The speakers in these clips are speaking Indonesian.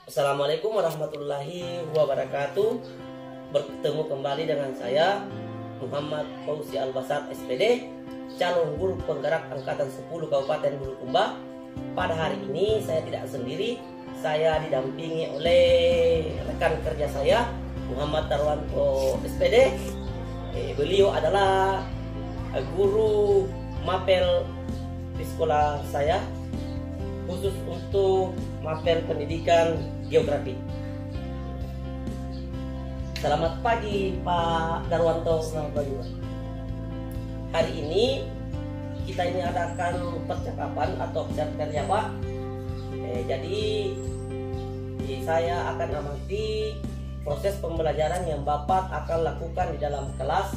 Assalamualaikum warahmatullahi wabarakatuh. Bertemu kembali dengan saya Muhammad Fauzi Albasar SPD, calon guru penggerak angkatan 10 Kabupaten Bulukumba. Pada hari ini saya tidak sendiri, saya didampingi oleh rekan kerja saya Muhammad Darwanto SPD. Beliau adalah guru mapel di sekolah saya, khusus untuk mapel pendidikan geografi. Selamat pagi Pak Darwanto. Selamat pagi Pak. Hari ini kita ini adakan percakapan atau observasi ya Pak. Jadi saya akan amati proses pembelajaran yang Bapak akan lakukan di dalam kelas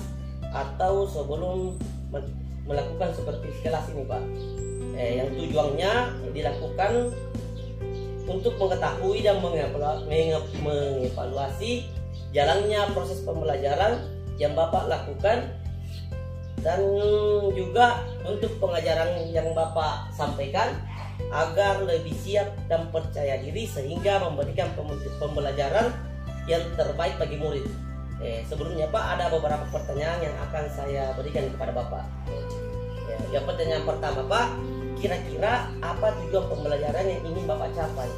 atau sebelum melakukan seperti kelas ini Pak. Yang tujuannya dilakukan untuk mengetahui dan mengevaluasi jalannya proses pembelajaran yang Bapak lakukan, dan juga untuk pengajaran yang Bapak sampaikan agar lebih siap dan percaya diri sehingga memberikan pembelajaran yang terbaik bagi murid. Sebelumnya Pak, ada beberapa pertanyaan yang akan saya berikan kepada Bapak. Yang pertanyaan pertama Pak, kira-kira apa tujuan pembelajaran yang ingin Bapak capai?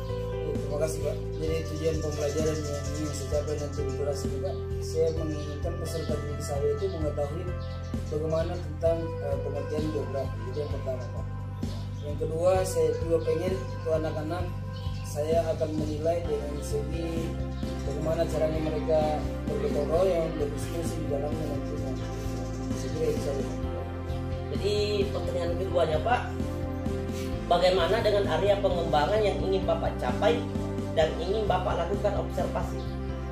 Terima kasih Pak. Jadi tujuan pembelajaran yang ingin saya capai nanti di kelas ini Pak, saya menginginkan peserta didik saya itu mengetahui bagaimana tentang pengertian geografi. Itu yang pertama Pak. Yang kedua, saya juga pengen untuk anak-anak saya akan menilai dengan segi bagaimana caranya mereka bergotong royong, berdiskusi di dalamnya nantinya. Segera itu saja. Jadi pertanyaan keduanya Pak, bagaimana dengan area pengembangan yang ingin Bapak capai dan ingin Bapak lakukan observasi?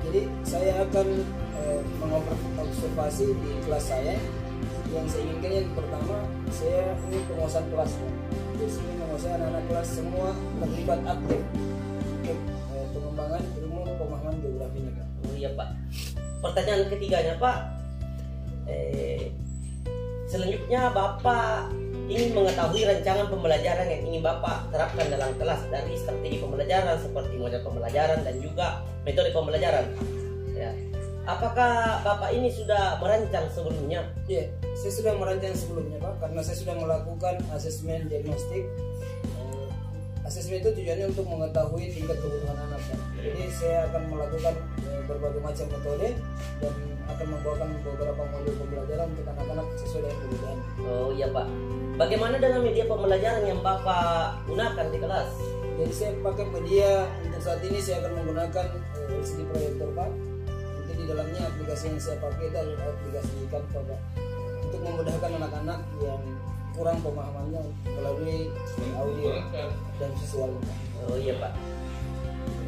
Jadi saya akan mengobservasi di kelas saya. Yang saya inginkan yang pertama, saya ingin penguasaan kelasnya. Jadi saya menguasai anak-anak kelas semua terlibat aktif untuk pengembangan ilmu pemahaman geografinya Pak. Oh iya Pak. Pertanyaan ketiganya Pak, selanjutnya Bapak ingin mengetahui rancangan pembelajaran yang ingin Bapak terapkan dalam kelas, dari strategi pembelajaran seperti model pembelajaran dan juga metode pembelajaran. Ya. Apakah Bapak ini sudah merancang sebelumnya? Iya, saya sudah merancang sebelumnya Pak, karena saya sudah melakukan asesmen diagnostik. Asesmen itu tujuannya untuk mengetahui tingkat kebutuhan anak Pak. Jadi saya akan melakukan berbagai macam metode dan akan membawakan beberapa modul pembelajaran untuk anak-anak sesuai dengan kebutuhan. Oh iya Pak. Bagaimana dengan media pembelajaran yang Bapak gunakan di kelas? Jadi saya pakai media, untuk saat ini saya akan menggunakan LCD proyektor Pak. Nanti di dalamnya aplikasi yang saya pakai adalah aplikasi Canva Pak, untuk memudahkan anak-anak yang kurang pemahamannya melalui audio dan visual Pak. Oh iya Pak.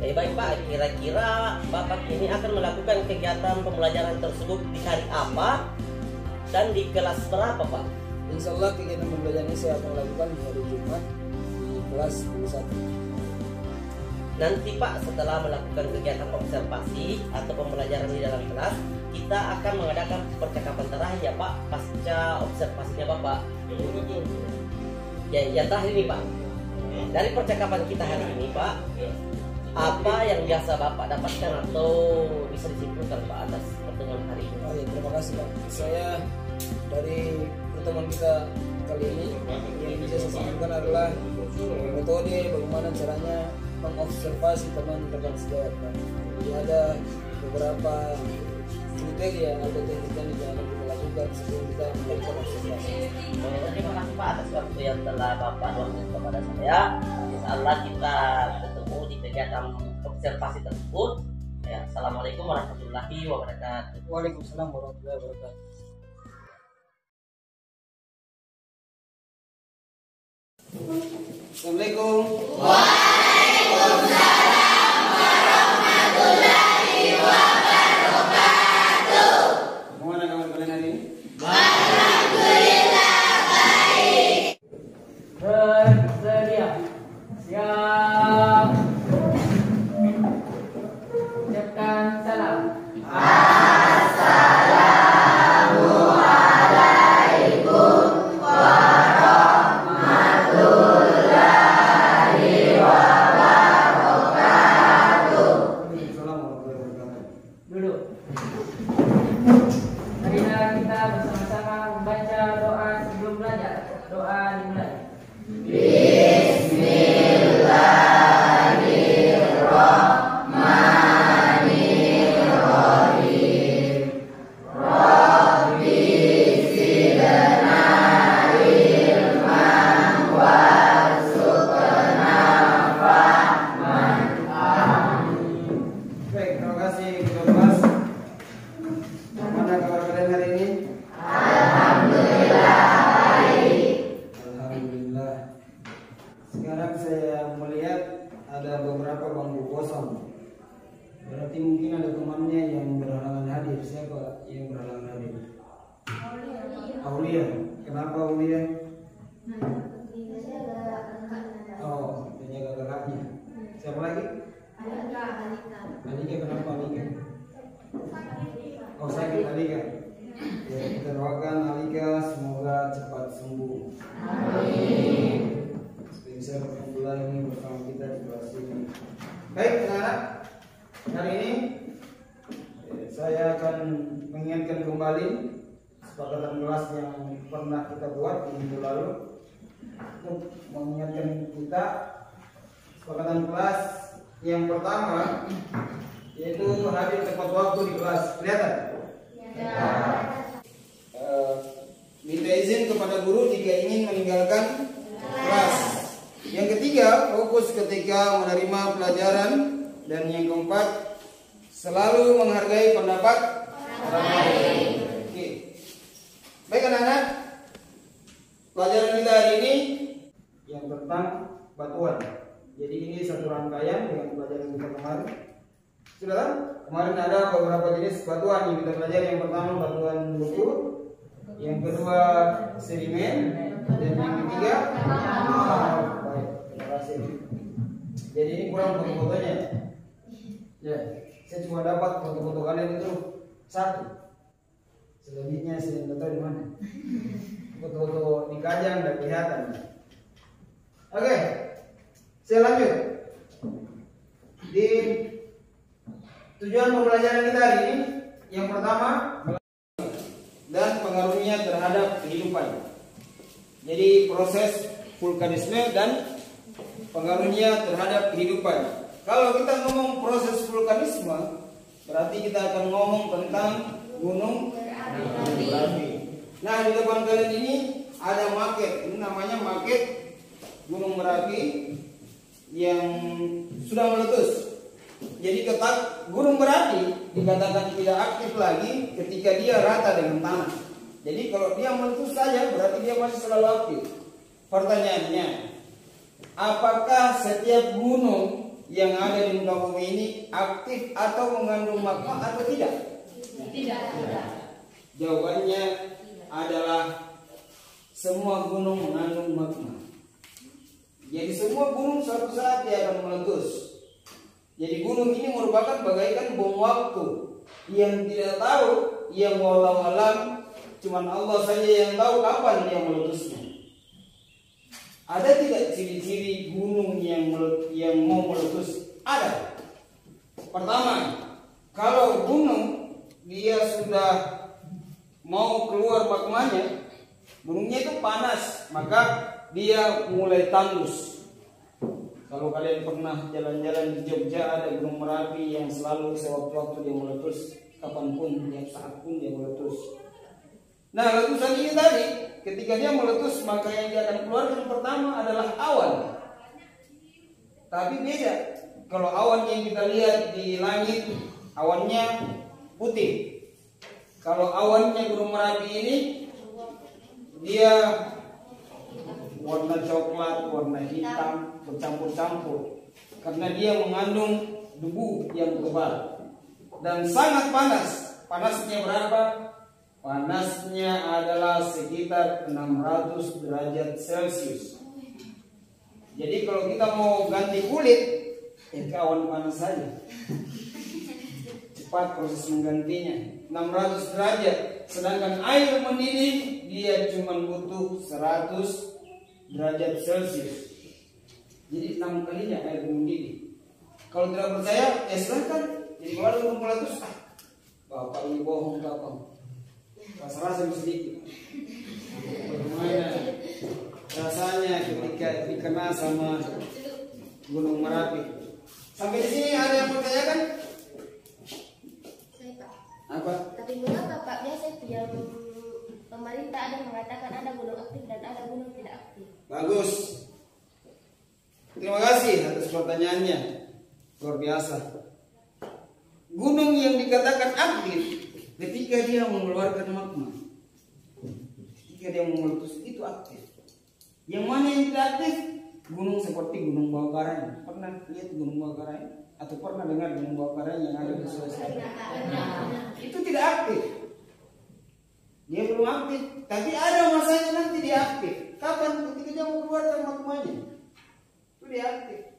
Baik Pak, kira-kira Bapak ini akan melakukan kegiatan pembelajaran tersebut di hari apa dan di kelas berapa Pak? Insya Allah kegiatan pembelajaran ini saya akan lakukan di hari Jumat di kelas 21. Nanti Pak, setelah melakukan kegiatan observasi atau pembelajaran di dalam kelas, kita akan mengadakan percakapan terakhir ya Pak, pasca observasinya Bapak. Ya, yang terakhir ini Pak, dari percakapan kita hari ini Pak, apa yang biasa Bapak dapatkan atau bisa disimpulkan Pak atas pertemuan hari ini? Oh ya, terima kasih Pak. Saya dari pertemuan kita kali ini yang bisa saya simpulkan adalah metode bagaimana caranya mengobservasi teman rekan sejawat Pak. Jadi ada beberapa kriteria atau teknik yang akan kita lakukan sebelum kita melakukan observasi. Terima kasih Pak atas waktu yang telah Bapak luangkan kepada saya. Insyaallah kita bertemu di kegiatan observasi tersebut. Ya, Assalamualaikum warahmatullahi wabarakatuh. Waalaikumsalam warahmatullahi wabarakatuh. Assalamualaikum. Waalaikumsalam warahmatullahi wabarakatuh. Bagaimana kabar kalian hari ini? Alhamdulillah baik. Bersedia. Siap. Ucapkan salam. Assalamualaikum warahmatullahi wabarakatuh. kosong. Berarti mungkin ada temannya yang berhalangan hadir. Siapa yang berhalangan hadir? Aulia. Kenapa Aulia? Oh, menjaga kakaknya. Siapa lagi? Alika. Kenapa Alika? Oh, sakit Alika. Ya, kita doakan Alika semoga cepat sembuh. Amin. Bisa berkumpul lagi bersama kita di kelas ini. Baik, anak-anak. Hari ini saya akan mengingatkan kembali kesepakatan kelas yang pernah kita buat di minggu lalu untuk mengingatkan kita kesepakatan kelas yang pertama, yaitu hadir tepat waktu di kelas. Kelihatan? Ya. Minta izin kepada guru jika ingin meninggalkan kelas. Yang ketiga, fokus ketika menerima pelajaran. Dan yang keempat, selalu menghargai pendapat orang lain. Oke. Baik anak-anak, pelajaran kita hari ini yang tentang batuan. Jadi ini satu rangkaian dengan pelajaran kita kemarin. Sudah kan? Kemarin ada beberapa jenis batuan yang kita pelajari. Yang pertama batuan buku, yang kedua sedimen, dan yang ketiga baik, terima kasih. Jadi ini kurang foto-fotonya. Ya, saya cuma dapat foto-foto kalian itu satu. Selebihnya saya tidak tahu di mana. Foto-foto di Kajang dan kelihatan. Oke, saya lanjut. Di tujuan pembelajaran kita hari ini, yang pertama dan pengaruhnya terhadap kehidupan. Jadi proses vulkanisme dan pengaruhnya terhadap kehidupan. Kalau kita ngomong proses vulkanisme, berarti kita akan ngomong tentang gunung berapi. Nah, di depan kalian ini ada maket. Ini namanya maket gunung berapi yang sudah meletus. Jadi gunung berapi dikatakan tidak aktif lagi ketika dia rata dengan tanah. Jadi kalau dia meletus saja berarti dia masih selalu aktif. Pertanyaannya, apakah setiap gunung yang ada di muka bumi ini aktif atau mengandung magma atau tidak? Tidak. Jawabannya adalah semua gunung mengandung magma. Jadi semua gunung suatu saat dia akan meletus. Jadi gunung ini merupakan bagaikan bom waktu yang tidak tahu, yang walau-alam cuman Allah saja yang tahu kapan dia meletusnya. Ada tidak ciri-ciri gunung yang mau meletus? Ada. Pertama, kalau gunung dia sudah mau keluar magmanya, gunungnya itu panas, maka dia mulai tandus. Kalau kalian pernah jalan-jalan di Jogja, ada gunung Merapi yang selalu sewaktu-waktu dia meletus, kapanpun, tiap saat pun dia meletus. Nah, letusan ini tadi, ketika dia meletus, maka yang dia akan keluarkan pertama adalah awan. Tapi beda. Kalau awan yang kita lihat di langit, awannya putih. Kalau awannya gunung Merapi ini, dia warna coklat, warna hitam, bercampur-campur. Karena dia mengandung debu yang tebal. Dan sangat panas. Panasnya berapa? Panasnya adalah sekitar 600 derajat Celcius. Jadi kalau kita mau ganti kulit, awan panas saja. Cepat proses menggantinya. 600 derajat. Sedangkan air mendidih dia cuma butuh 100 derajat Celcius. Jadi 6 kalinya air mendidih. Kalau tidak percaya, silahkan. Jadi kalau ada meletus, bapak ini bohong bapak. Rasa-rasa sedikit. Bagaimana rasanya ketika dikena sama gunung Merapi? Sampai di sini ada yang bertanyakan? Saya Pak. Apa? Tapi mengapa Pak biasa yang pemerintah ada mengatakan ada gunung aktif dan ada gunung tidak aktif? Bagus. Terima kasih atas pertanyaannya. Luar biasa. Gunung yang dikatakan aktif ketika dia mengeluarkan magma, ketika dia meletus itu aktif. Yang mana yang tidak aktif? Gunung seperti Gunung Bawah Karang. Pernah lihat Gunung Bawah Karang? atau pernah dengar gunung bakaran yang ada di Sulawesi? Itu tidak aktif. Dia belum aktif, tapi ada masanya nanti dia aktif. Kapan? Ketika dia mau keluar dari magmanya, itu dia aktif.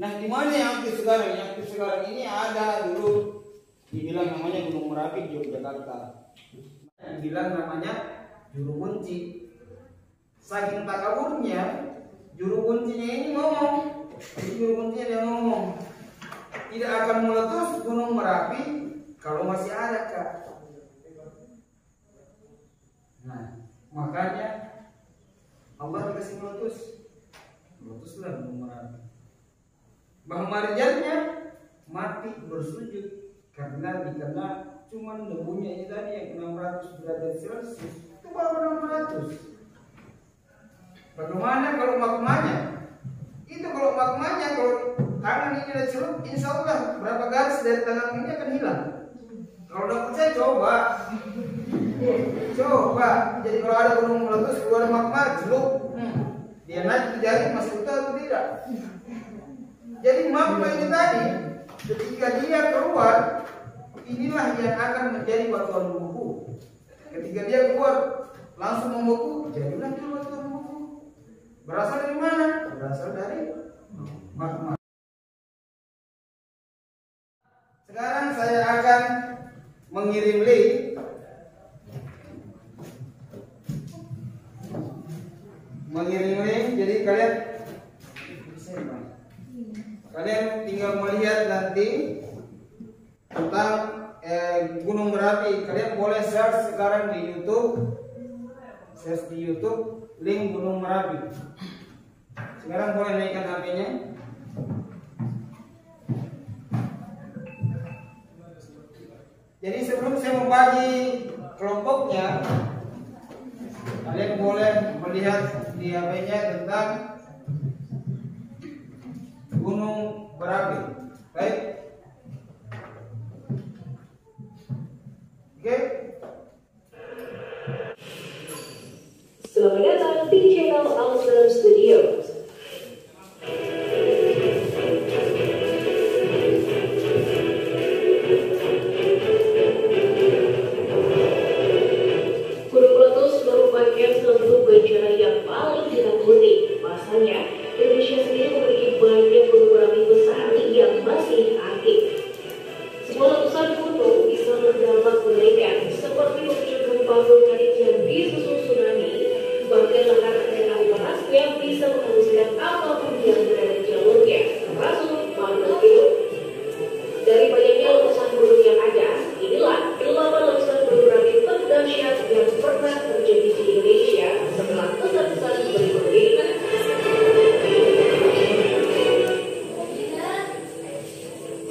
Nah, di mana yang aktif sekarang? Yang aktif sekarang ini ada dulu dibilang namanya Gunung Merapi di Yogyakarta. Yang bilang namanya Juru Kunci. Saking takaburnya, Juru Kuncinya ini ngomong. Jadi Juru Kuncinya dia ngomong, tidak akan meletus Gunung Merapi kalau masih ada, Kak. Nah, makanya Allah dikasih meletuslah Gunung Merapi. Mbah Marjannya mati bersujud karena cuman debunya ini tadi yang 600 derajat Celcius, itu baru 600. Bagaimana kalau magmanya? Itu kalau magmanya, kalau tangan ini ada celup, insya Allah berapa garis dari tangan ini akan hilang. Kalau udah percaya coba. Jadi kalau ada gunung meletus keluar magma, celup, dia naik jari masih utuh atau tidak? Jadi magma ini tadi, ketika dia keluar, inilah yang akan menjadi batuan membeku. Ketika dia keluar langsung membeku, jadilah itu batuan membeku. Berasal dari mana? Berasal dari magma. Sekarang saya akan mengirim link. Jadi kalian tinggal melihat nanti tentang Gunung Merapi. Kalian boleh search sekarang di YouTube, link Gunung Merapi. Sekarang boleh naikkan HP-nya. Jadi sebelum saya membagi kelompoknya, kalian boleh melihat di HP-nya tentang Gunung Merapi. Baik. Oke. Selamat datang di channel Alsam Studios. Gunung meletus merupakan suatu bencana yang paling ditakuti. Pasalnya, Indonesia sendiri memiliki banyak gunung berapi besar yang masih aktif. Sebuah letusan gunung bisa berdampak mengerikan, seperti memicu gempa vulkanik yang disusul tsunami. Bahkan lahar dan abu panasnya bisa menghanguskan apapun yang berada di jalurnya, termasuk makhluk hidup. Dari banyaknya letusan gunung yang ada, inilah 8 letusan gunung berapi terdahsyat yang pernah terjadi di Indonesia setelah pesan-pesan berikut ini.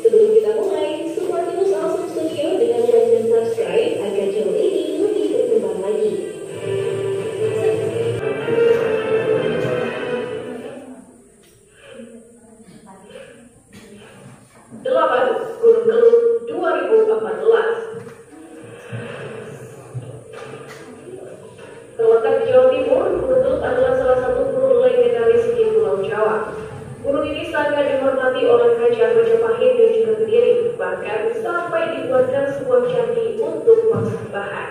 Sebelum kita mulai, support terus Alsam Studio dengan like dan subscribe agar channel ini lebih berkembang lagi. Gunung Kelut 2014. Terletak di Jawa Timur, Gunung Kelut adalah salah satu gunung legendaris di Pulau Jawa. Gunung ini sangat dihormati oleh Kerajaan Majapahit dan juga Kediri, bahkan sampai dibuatkan sebuah candi untuk persembahan.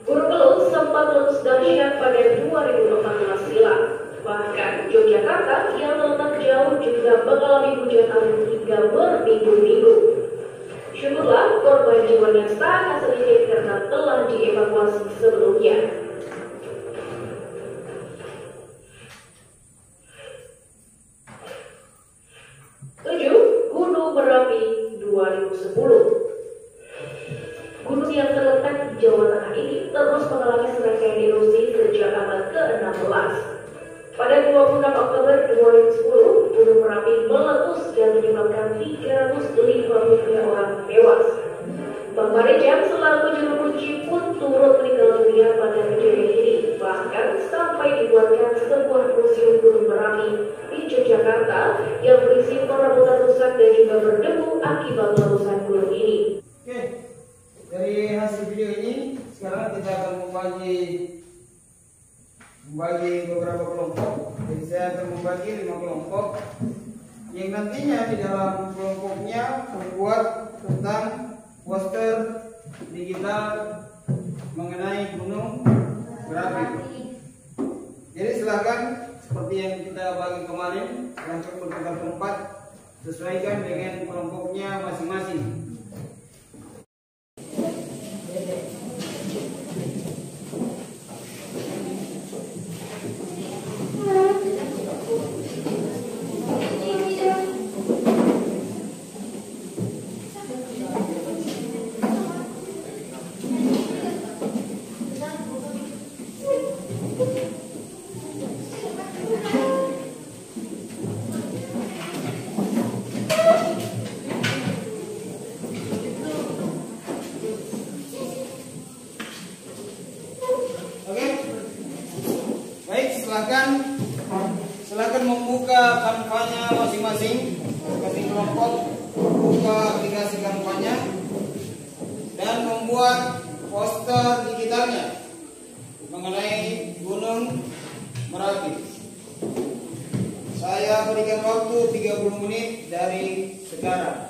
Gunung Kelut sempat meletus dahsyat pada 2014 silam. Bahkan Yogyakarta yang terletak jauh juga mengalami hujan angin hingga berminggu-minggu. Syukurlah korban jiwa yang sangat sedikit karena telah dievakuasi sebelumnya. Gunung Merapi 2010. Gunung yang terletak di Jawa Tengah ini terus mengalami serangkaian erosi sejak abad ke-16. Pada 26 Oktober 2010, Gunung Merapi meletus dan menyebabkan 353 orang tewas. Bang Marjan selaku juru kunci pun turut meninggal dunia pada kejadian ini, bahkan sampai dibuatkan sebuah museum Gunung Merapi di Yogyakarta yang berisi perabotan rusak dan juga berdebu akibat letusan gunung ini. Oke, dari hasil video ini sekarang kita akan membagi beberapa kelompok. Jadi saya akan membagi 5 kelompok. yang nantinya di dalam kelompoknya membuat tentang poster digital mengenai gunung berapi. Jadi silakan seperti yang kita bagi kemarin, langsung bertukar tempat sesuaikan dengan kelompoknya masing-masing. Silakan membuka kanvanya masing-masing, masing kelompok buka aplikasi kanvanya dan membuat poster digitalnya mengenai Gunung Merapi. Saya berikan waktu 30 menit dari sekarang.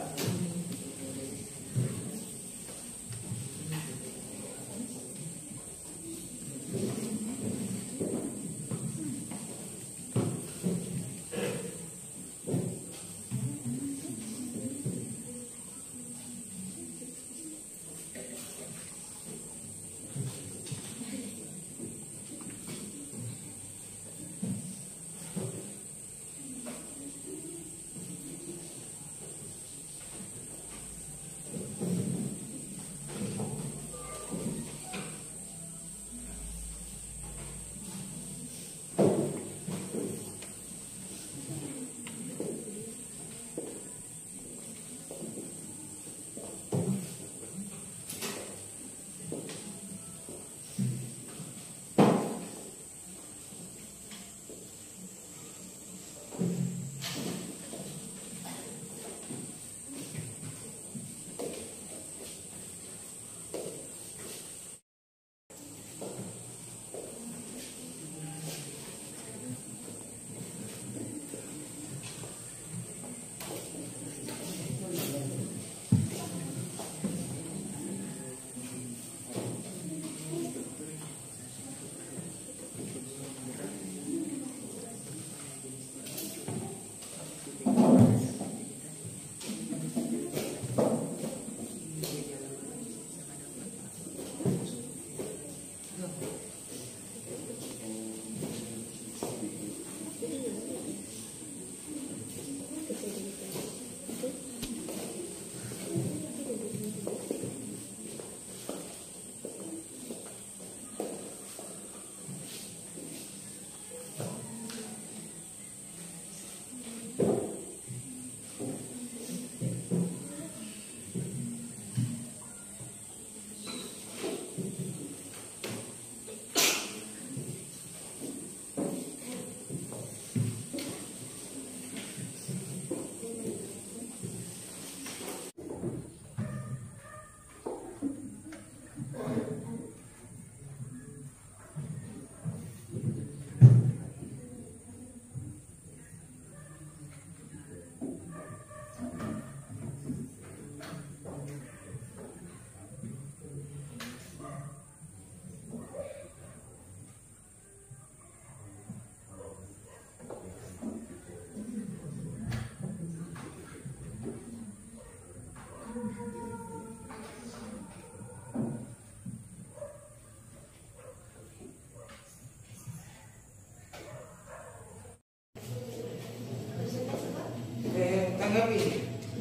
Tanggapi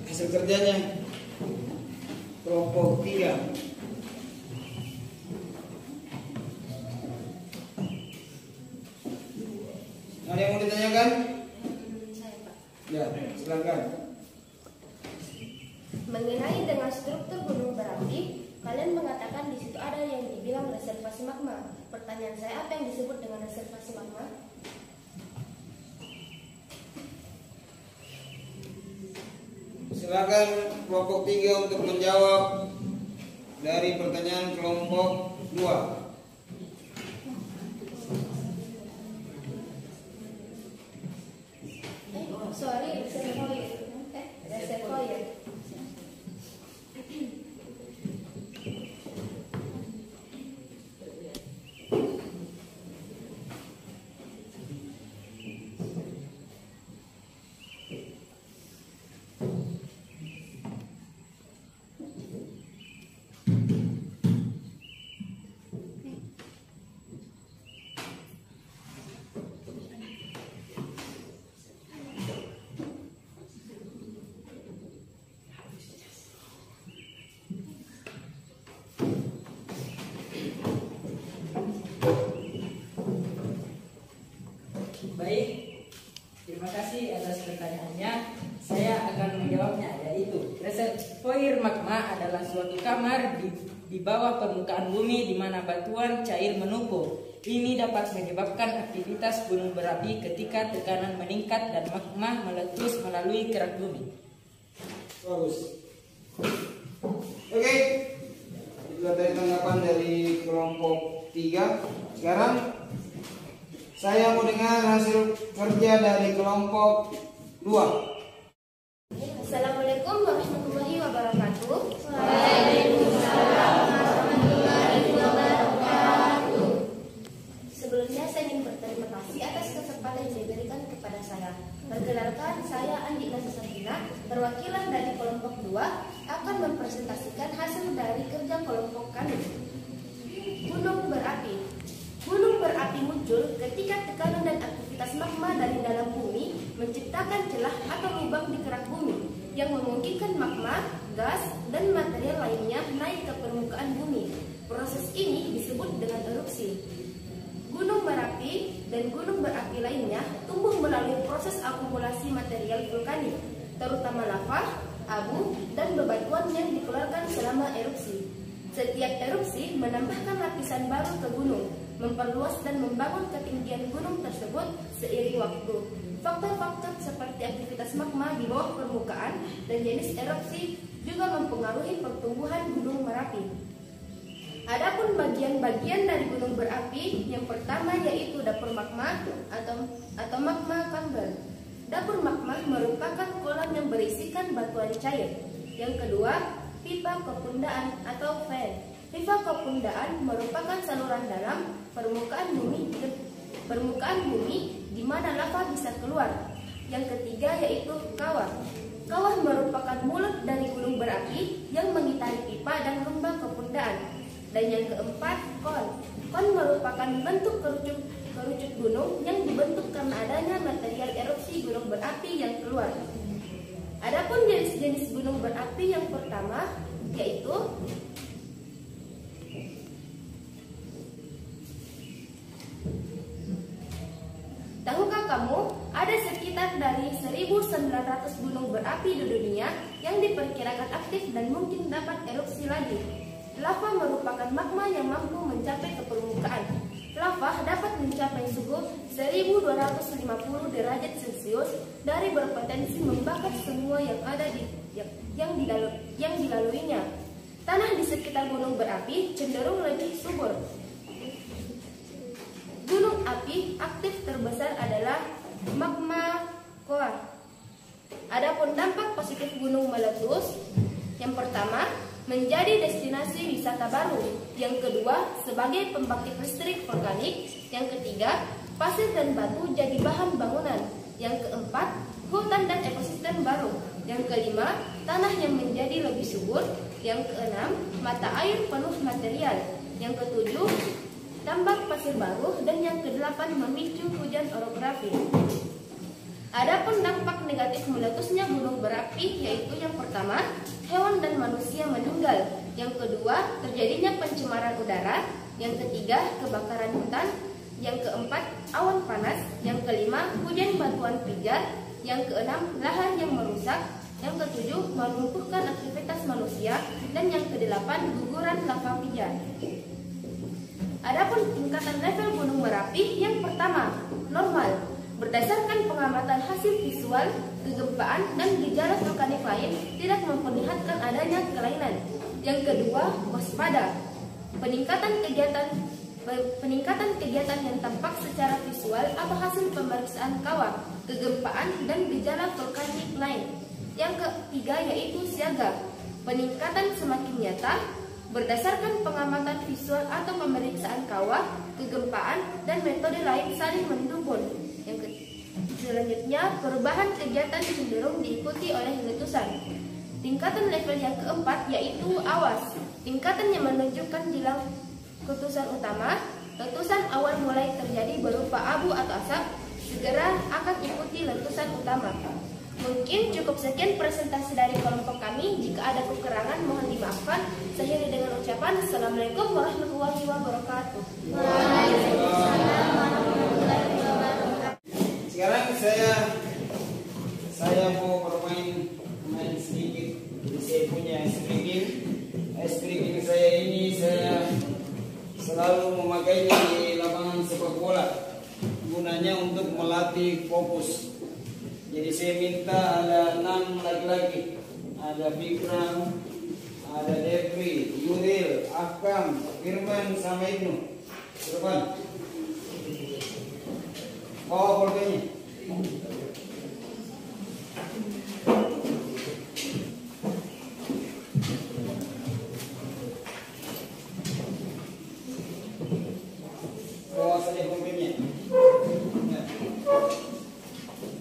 hasil kerjanya kelompok 3. Ada yang mau ditanyakan? Saya, Pak. Ya, silakan. Mengenai dengan struktur gunung berapi, kalian mengatakan di situ ada yang dibilang reservasi magma. Pertanyaan saya, apa yang disebut dengan reservasi magma? Silakan kelompok 3 untuk menjawab dari pertanyaan kelompok 2. Sorry, saya mau jawabnya, yaitu reservoir magma adalah suatu kamar di bawah permukaan bumi di mana batuan cair menumpuk. Ini dapat menyebabkan aktivitas gunung berapi ketika tekanan meningkat dan magma meletus melalui kerak bumi. Bagus. Oke, itulah tadi tanggapan dari kelompok 3. Sekarang saya mau dengar hasil kerja dari kelompok 2. Assalamualaikum warahmatullahi wabarakatuh. Sebelumnya saya ingin berterima kasih atas kesempatan yang diberikan kepada saya. Perkenalkan, saya Andi Nasasabina, perwakilan dari kelompok 2 akan mempresentasikan hasil dari kerja kelompok kami. Gunung berapi. Gunung berapi muncul ketika tekanan dan aktivitas magma dari dalam bumi menciptakan celah atau lubang di kerak bumi yang memungkinkan magma, gas, dan material lainnya naik ke permukaan bumi. Proses ini disebut dengan erupsi. Gunung berapi dan gunung berapi lainnya tumbuh melalui proses akumulasi material vulkanik, terutama lava, abu, dan bebatuan yang dikeluarkan selama erupsi. Setiap erupsi menambahkan lapisan baru ke gunung, memperluas dan membangun ketinggian gunung tersebut seiring waktu. Faktor-faktor seperti aktivitas magma di bawah permukaan dan jenis erupsi juga mempengaruhi pertumbuhan gunung Merapi. Adapun bagian-bagian dari gunung berapi, yang pertama yaitu dapur magma atau magma chamber. Dapur magma merupakan kolam yang berisikan batuan cair. Yang kedua, pipa kepundaan atau fan. Pipa kepundaan merupakan saluran dalam permukaan bumi di mana lava bisa keluar. Yang ketiga yaitu kawah. Kawah merupakan mulut dari gunung berapi yang mengitari pipa dan lembah kepundaan. Dan yang keempat, kon. Kon merupakan bentuk kerucut gunung yang dibentuk karena adanya material erupsi gunung berapi yang keluar. Adapun jenis-jenis gunung berapi yang pertama yaitu tahukah kamu ada sekitar dari 1.900 gunung berapi di dunia yang diperkirakan aktif dan mungkin dapat erupsi lagi. Lava merupakan magma yang mampu mencapai ke permukaan. Lava dapat mencapai suhu 1250 derajat Celcius dari berpotensi membakar semua yang ada yang dilaluinya. Tanah di sekitar gunung berapi cenderung lebih subur. Gunung api aktif terbesar adalah magma koa. Adapun dampak positif gunung meletus, yang pertama, menjadi destinasi wisata baru. Yang kedua, sebagai pembangkit listrik vulkanik. Yang ketiga, pasir dan batu jadi bahan bangunan. Yang keempat, hutan dan ekosistem baru. Yang kelima, tanah yang menjadi lebih subur. Yang keenam, mata air penuh material. Yang ketujuh, tambak pasir baru. Dan yang kedelapan, memicu hujan orografi. Adapun dampak negatif meletusnya gunung berapi yaitu yang pertama, hewan dan manusia meninggal. Yang kedua, terjadinya pencemaran udara. Yang ketiga, kebakaran hutan. Yang keempat, awan panas. Yang kelima, hujan batuan pijar. Yang keenam, lahar yang merusak. Yang ketujuh, melumpuhkan aktivitas manusia. Dan yang kedelapan, guguran lava pijar. Adapun tingkatan level gunung berapi yang pertama, normal. Berdasarkan pengamatan hasil visual, kegempaan, dan gejala vulkanik lain tidak memperlihatkan adanya kelainan. Yang kedua, waspada. Peningkatan kegiatan yang tampak secara visual atau hasil pemeriksaan kawah, kegempaan, dan gejala vulkanik lain. Yang ketiga yaitu siaga. Peningkatan semakin nyata berdasarkan pengamatan visual atau pemeriksaan kawah, kegempaan, dan metode lain saling mendukung. Yang selanjutnya, perubahan kegiatan cenderung diikuti oleh letusan. Tingkatan level yang keempat yaitu awas. Tingkatan yang menunjukkan jelang letusan utama. Letusan awal mulai terjadi berupa abu atau asap, segera akan ikuti letusan utama. Mungkin cukup sekian presentasi dari kelompok kami. Jika ada kekurangan mohon dimaafkan. Saya dengan ucapan Assalamualaikum warahmatullahi wabarakatuh. Waalaikumsalam warahmatullahi wabarakatuh. Sekarang saya mau bermain Spring saya ini saya selalu memakainya di lapangan sepak bola, gunanya untuk melatih fokus. Jadi saya minta ada 6 laki-laki, ada Bikram, ada Devri, Yuril, Akam, Firman, sama Ibnu. Depan. Bawa pulpennya. Bawa saja pulpennya.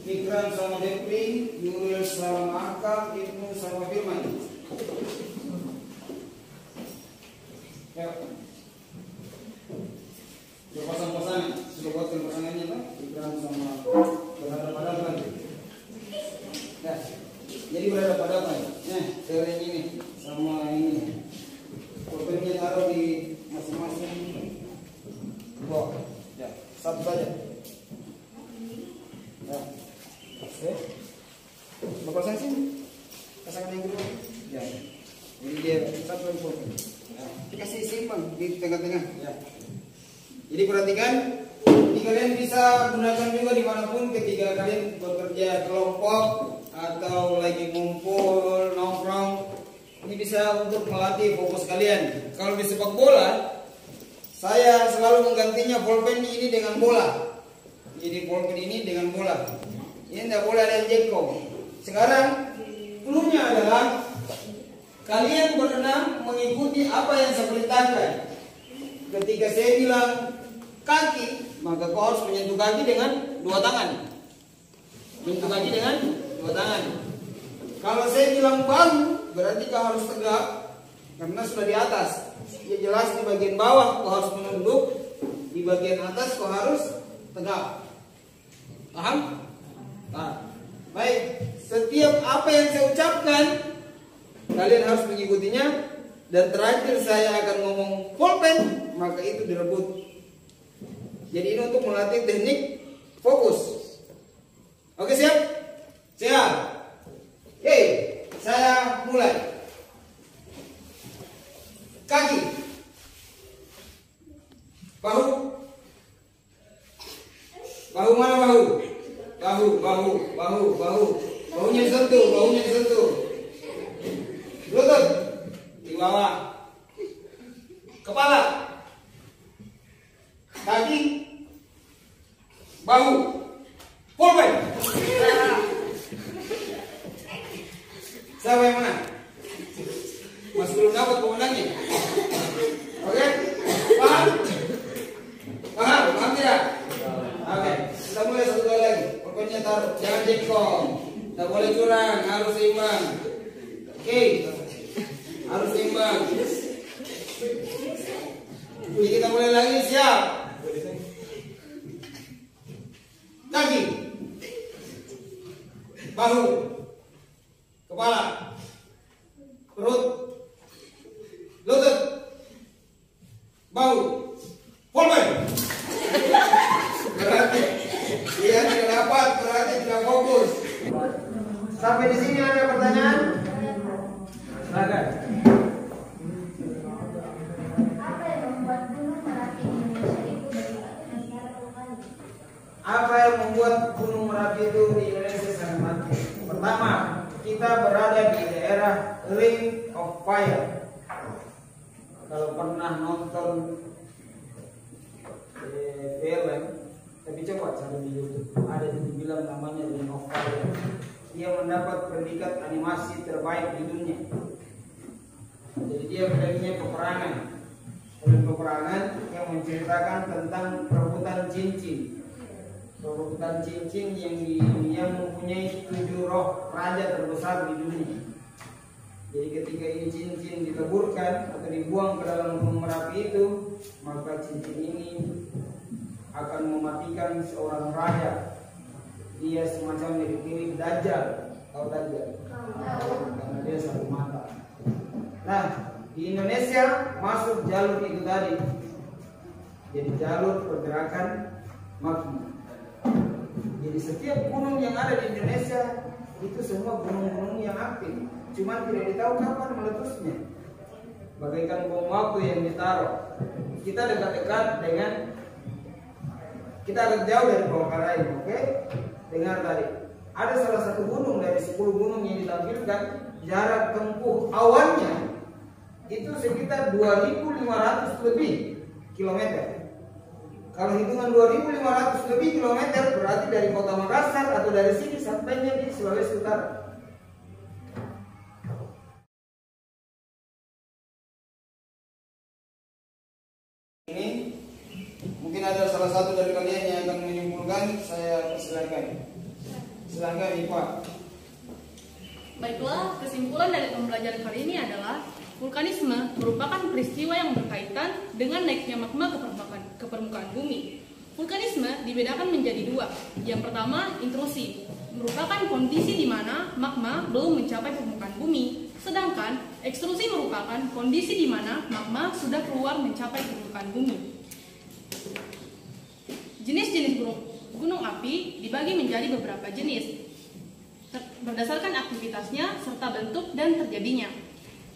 Bikram sama Devri, Yuril sama Akam, Ibnu sama Firman. Sudah pasang-pasangan, sudah buatkan pasangannya lah, Bikram sama berhadapan-hadapan. Nah, jadi berhadapan-hadapan. Nah, sering ini sama ini. Pulpennya taruh di masing-masing bawah. Ya, satu saja. Ya, oke. Bapak pasang sini. Pasangan yang kedua. Ya. Jadi dia satu pulpen. Ya. Kasih simpang di tengah-tengah. Ya. Jadi perhatikan, ini kalian bisa gunakan juga dimanapun ketika kalian bekerja kelompok atau lagi ngumpul, nongkrong. Ini bisa untuk melatih fokus kalian. Kalau di sepak bola, saya selalu menggantinya pulpen ini dengan bola. Jadi pulpen ini dengan bola. Ini tidak boleh ada yang jeko. Sekarang, cluenya adalah kalian berenang mengikuti apa yang saya perintahkan. Ketika saya bilang kaki, maka kau harus menyentuh kaki dengan 2 tangan. Menyentuh kaki dengan 2 tangan. Kalau saya bilang bahu, berarti kau harus tegak karena sudah di atas. Ya jelas di bagian bawah kau harus menunduk, di bagian atas kau harus tegak. Paham? Nah, baik. Setiap apa yang saya ucapkan, kalian harus mengikutinya. Dan terakhir saya akan ngomong pulpen, maka itu direbut. Jadi ini untuk melatih teknik fokus. Oke, siap? Siap. Oke, saya mulai. Kaki, bahu, bahu mana bahu? Bahu. Bahunya sentuh. Lutut di bawah. Kepala, kaki, bahu, pulpen. Siapa yang menang? Masih belum dapat pemenangnya. Oke? Paham tidak? Oke, kita mulai satu kali lagi. Pulpennya taruh, jangan jengkong. Tidak boleh curang, harus seimbang. Oke, harus seimbang. Jadi kita mulai lagi, siap? Kaki, bahu, kepala, perut, lutut, bahu, pulpen. Berarti dia tidak dapat, berarti tidak fokus. Sampai di sini ada pertanyaan? Silakan. Apa yang membuat Gunung Merapi itu di Indonesia sangat mati? Pertama, kita berada di daerah Ring of Fire. Kalau pernah nonton film, tapi coba cari di YouTube, ada yang dibilang namanya Ring of Fire. Dia mendapat predikat animasi terbaik di dunia. Jadi dia filmnya peperangan, film peperangan yang menceritakan tentang perebutan cincin. Perebutan cincin yang mempunyai 7 roh raja terbesar di dunia. Jadi ketika ini cincin diteburkan atau dibuang ke dalam Gunung Merapi itu, maka cincin ini akan mematikan seorang raja. Dia semacam mirip-mirip Dajjal. Tahu Dajjal? Karena dia satu mata. Nah, di Indonesia masuk jalur itu tadi. Jadi jalur pergerakan magma. Jadi setiap gunung yang ada di Indonesia itu semua gunung-gunung yang aktif, cuman tidak ditahu kapan meletusnya. bagaikan bom waktu yang ditaruh. Kita dekat-dekat dengan, kita agak jauh dari Palangkaraya. Oke, dengar tadi. Ada salah satu gunung dari 10 gunung yang ditampilkan, jarak tempuh awannya itu sekitar 2.500 lebih kilometer. Kalau hitungan 2.500 lebih kilometer berarti dari kota Makassar atau dari sini sampainya di Sulawesi Utara. Ini mungkin ada salah satu dari kalian yang akan menyimpulkan, saya persilakan. Silakan Ipa. Baiklah, kesimpulan dari pembelajaran kali ini adalah vulkanisme merupakan peristiwa yang berkaitan dengan naiknya magma ke permukaan bumi. Vulkanisme dibedakan menjadi dua. Yang pertama, intrusi, merupakan kondisi di mana magma belum mencapai permukaan bumi. Sedangkan ekstrusi merupakan kondisi di mana magma sudah keluar mencapai permukaan bumi. Jenis-jenis gunung api dibagi menjadi beberapa jenis berdasarkan aktivitasnya serta bentuk dan terjadinya.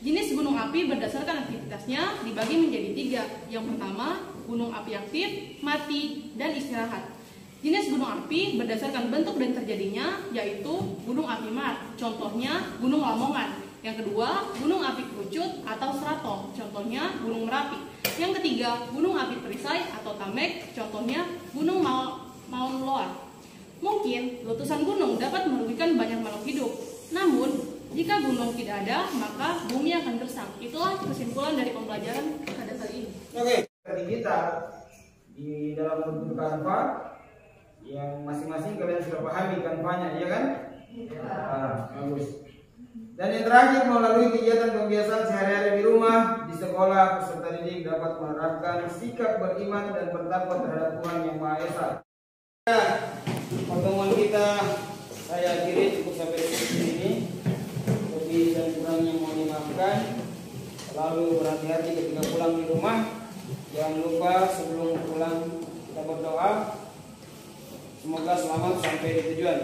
Jenis gunung api berdasarkan aktivitasnya dibagi menjadi 3. Yang pertama, gunung api aktif, mati, dan istirahat. Jenis gunung api berdasarkan bentuk dan terjadinya yaitu gunung api mar, contohnya Gunung Lamongan. Yang kedua, gunung api kerucut atau strato, contohnya Gunung Merapi. Yang ketiga, gunung api perisai atau tamek, contohnya Gunung Maun Loa. Mungkin letusan gunung dapat merugikan banyak makhluk hidup. Namun, jika gunung tidak ada, maka bumi akan gersang. Itulah kesimpulan dari pembelajaran pada kali ini. Oke, tadi kita di dalam bentuk kanva yang masing-masing kalian sudah pahami kanvanya, ya kan? Bagus. Dan yang terakhir, melalui kegiatan pembiasaan sehari-hari di rumah, di sekolah, peserta didik dapat menerapkan sikap beriman dan bertakwa terhadap Tuhan Yang Maha Esa. Pertemuan kita saya akhiri cukup sampai di sini. Lebih dan kurangnya mohon dimaafkan. Lalu berhati-hati ketika pulang di rumah. Jangan lupa sebelum pulang kita berdoa. Semoga selamat sampai di tujuan.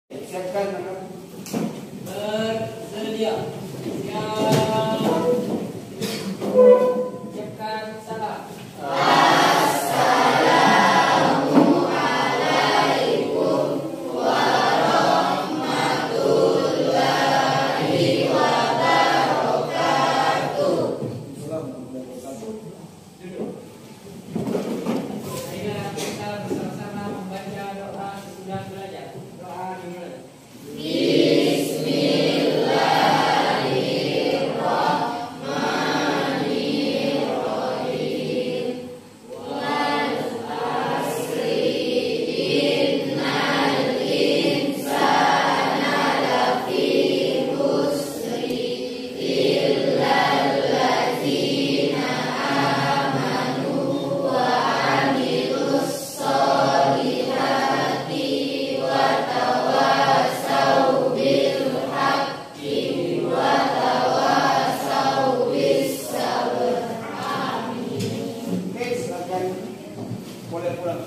Siapkan anak. Bersedia. Siapkan salam. Boleh pulang.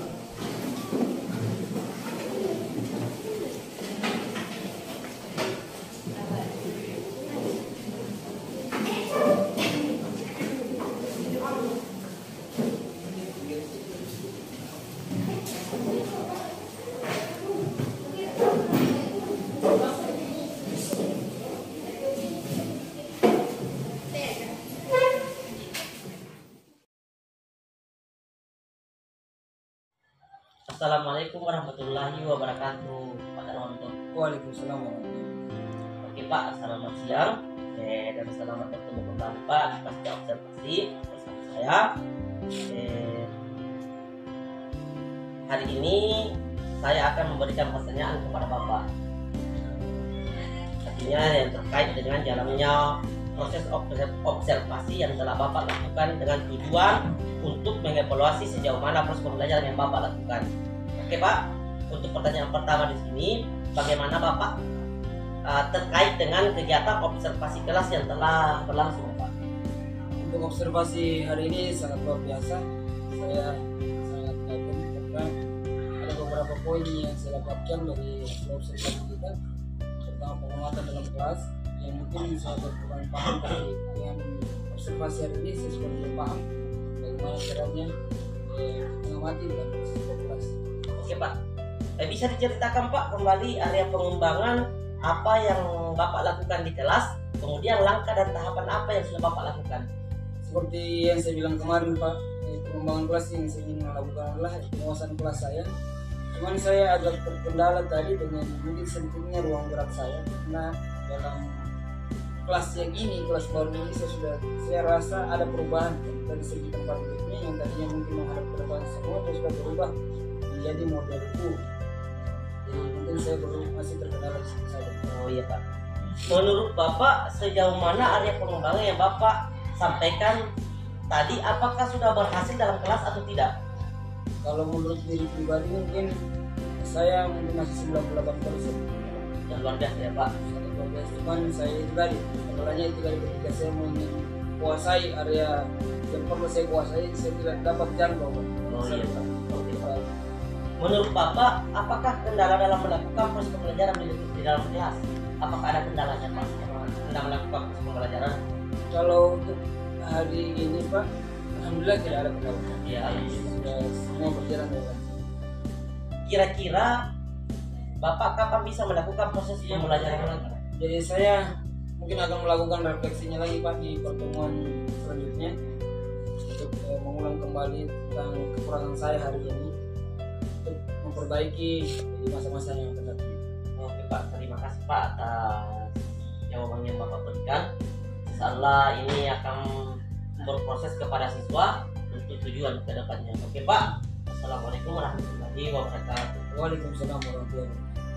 Assalamualaikum warahmatullahi wabarakatuh Pak Nonton. Waalaikumsalam. Oke Pak, selamat siang. Dan selamat bertemu kembali Pak di pasca observasi bersama saya. Hari ini saya akan memberikan pertanyaan kepada Bapak. Artinya yang terkait dengan jalannya proses observasi yang telah Bapak lakukan dengan tujuan untuk mengevaluasi sejauh mana proses pembelajaran yang Bapak lakukan. Oke Pak, untuk pertanyaan pertama di sini, bagaimana Bapak terkait dengan kegiatan observasi kelas yang telah berlangsung Pak? Untuk observasi hari ini sangat luar biasa. Saya sangat kagum karena ada beberapa poin yang saya dapatkan dari observasi kita. Pertama, pengamatan dalam kelas. yang mungkin saya kurang paham, tapi dengan observasi hari ini saya sudah lebih paham bagaimana caranya mengamati dalam proses populasi. Oke Pak, bisa diceritakan Pak kembali area pengembangan apa yang Bapak lakukan di kelas, kemudian langkah dan tahapan apa yang sudah Bapak lakukan? Seperti yang saya bilang kemarin Pak, pengembangan kelas yang saya ingin lakukan adalah penguasaan kelas saya. Cuman saya agak terkendala tadi dengan mungkin sempitnya ruang gerak saya, karena dalam kelas yang ini, kelas baru ini saya rasa ada perubahan dari segi tempat duduknya yang tadinya mungkin menghadap ke depan semua terus sudah berubah menjadi model U. Jadi mungkin saya masih terkendala di situ saja. Oh iya Pak. Menurut Bapak sejauh mana area pengembangan yang Bapak sampaikan tadi, apakah sudah berhasil dalam kelas atau tidak? Kalau menurut diri pribadi mungkin saya mungkin masih 98%. Ya, luar biasa ya Pak. Cuman saya itu tadi, sebenarnya itu tadi ketika saya menguasai area yang perlu saya kuasai, saya tidak dapat jangkau. Oh iya Pak. Oke Pak. Menurut Bapak, apakah kendala dalam melakukan proses pembelajaran di dalam kelas? Apakah ada kendalanya Pak? Dalam melakukan proses pembelajaran? Kalau untuk hari ini Pak, alhamdulillah tidak ada kendala. Ya, Sudah semua berjalan dengan. Kira-kira Bapak kapan bisa melakukan proses pembelajaran lagi? Jadi saya mungkin akan melakukan refleksinya lagi Pak di pertemuan selanjutnya untuk mengulang kembali tentang kekurangan saya hari ini untuk memperbaiki di masa-masa yang akan datang. Oke Pak, terima kasih Pak atas jawaban yang Bapak berikan. Insyaallah ini akan berproses kepada siswa untuk tujuan ke depannya. Oke Pak, Assalamualaikum warahmatullahi wabarakatuh. Waalaikumsalam warahmatullahi wabarakatuh.